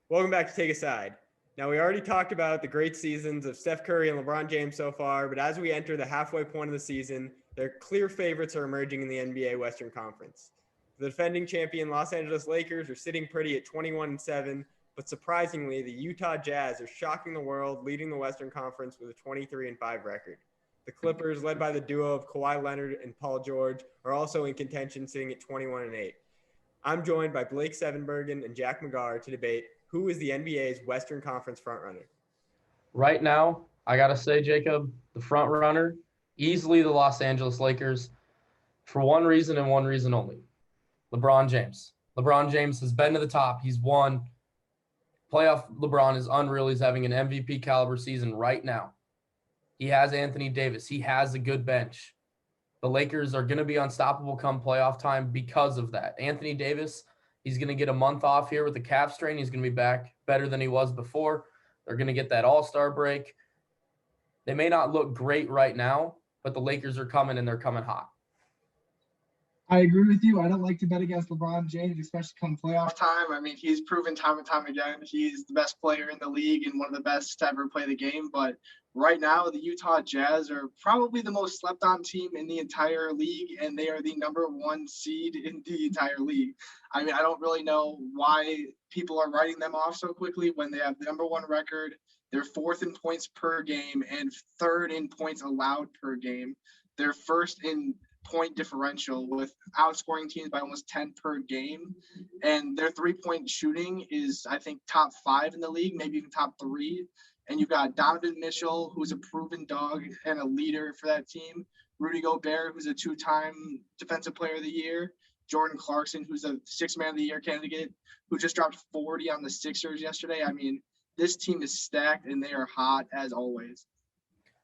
Welcome back to Take a Side. Now, we already talked about the great seasons of Steph Curry and LeBron James so far, but as we enter the halfway point of the season, their clear favorites are emerging in the NBA Western Conference. The defending champion Los Angeles Lakers are sitting pretty at 21-7, but surprisingly, the Utah Jazz are shocking the world, leading the Western Conference with a 23-5 record. The Clippers, led by the duo of Kawhi Leonard and Paul George, are also in contention, sitting at 21-8. I'm joined by Blake Sevenbergen and Jack McGarr to debate who is the NBA's Western Conference frontrunner. Right now, I got to say, Jacob, the front runner, easily the Los Angeles Lakers, for one reason and one reason only. LeBron James. LeBron James has been to the top. He's won. Playoff LeBron is unreal. He's having an MVP caliber season right now. He has Anthony Davis. He has a good bench. The Lakers are going to be unstoppable come playoff time because of that. Anthony Davis, he's going to get a month off here with the calf strain. He's going to be back better than he was before. They're going to get that all-star break. They may not look great right now, but the Lakers are coming and they're coming hot. I agree with you. I don't like to bet against LeBron James, especially come playoff time. I mean, he's proven time and time again he's the best player in the league and one of the best to ever play the game. But right now, the Utah Jazz are probably the most slept-on team in the entire league, and they are the number one seed in the entire league. I mean, I don't really know why people are writing them off so quickly when they have the number one record. They're fourth in points per game and third in points allowed per game. They're first in point differential with outscoring teams by almost 10 per game. And their three-point shooting is, I think, top 5 in the league, maybe even top 3. And you've got Donovan Mitchell, who's a proven dog and a leader for that team. Rudy Gobert, who's a 2-time Defensive Player of the Year. Jordan Clarkson, who's a Sixth Man of the Year candidate, who just dropped 40 on the Sixers yesterday. I mean, this team is stacked, and they are hot as always.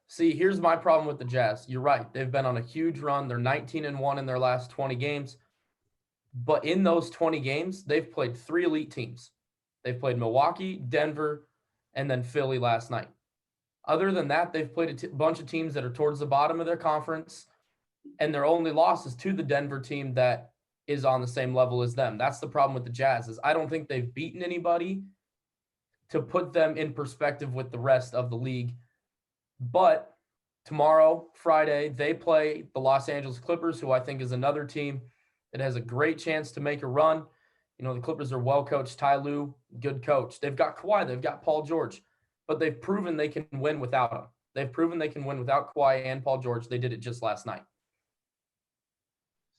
See, here's my problem with the Jazz. You're right. They've been on a huge run. They're 19-1 in their last 20 games. But in those 20 games, they've played 3 elite teams. They've played Milwaukee, Denver, and then Philly last night. Other than that, they've played a bunch of teams that are towards the bottom of their conference, and their only loss is to the Denver team that is on the same level as them. That's the problem with the Jazz, is I don't think they've beaten anybody to put them in perspective with the rest of the league. But tomorrow, Friday, they play the Los Angeles Clippers, who I think is another team that has a great chance to make a run. You know, the Clippers are well coached. Ty Lue, good coach. They've got Kawhi. They've got Paul George. But they've proven they can win without him. They've proven they can win without Kawhi and Paul George. They did it just last night.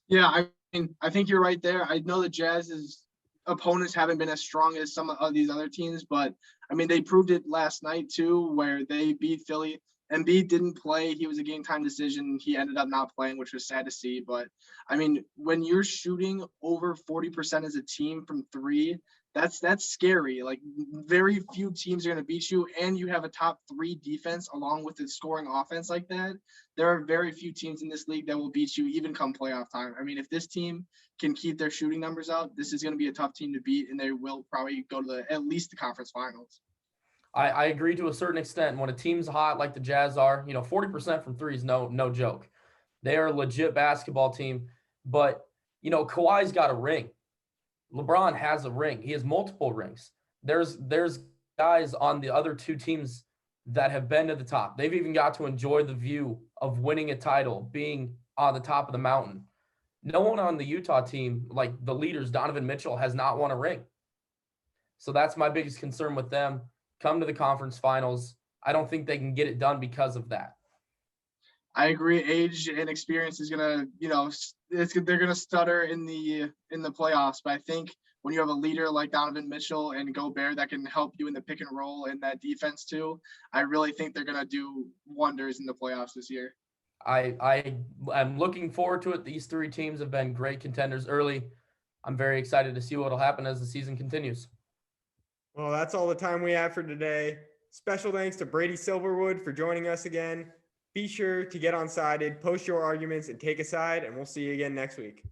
Yeah, I mean, I think you're right there. I know the Jazz's opponents haven't been as strong as some of these other teams, but, I mean, they proved it last night, too, where they beat Philly. Embiid didn't play. He was a game-time decision. He ended up not playing, which was sad to see. But, I mean, when you're shooting over 40% as a team from 3, that's scary. Like, very few teams are going to beat you, and you have a top 3 defense along with a scoring offense like that. There are very few teams in this league that will beat you even come playoff time. I mean, if this team can keep their shooting numbers up, this is going to be a tough team to beat, and they will probably go to at least the conference finals. I agree to a certain extent. When a team's hot like the Jazz are, 40% from 3 is no joke. They are a legit basketball team. But, Kawhi's got a ring. LeBron has a ring. He has multiple rings. There's guys on the other 2 teams that have been to the top. They've even got to enjoy the view of winning a title, being on the top of the mountain. No one on the Utah team, like the leaders, Donovan Mitchell, has not won a ring. So that's my biggest concern with them. Come to the conference finals. I don't think they can get it done because of that. I agree. Age and experience is gonna, they're gonna stutter in the playoffs. But I think when you have a leader like Donovan Mitchell and Gobert that can help you in the pick and roll and that defense too, I really think they're gonna do wonders in the playoffs this year. I am looking forward to it. These 3 teams have been great contenders early. I'm very excited to see what will happen as the season continues. Well, that's all the time we have for today. Special thanks to Brady Silverwood for joining us again. Be sure to get on Sided, post your arguments, and take a side, and we'll see you again next week.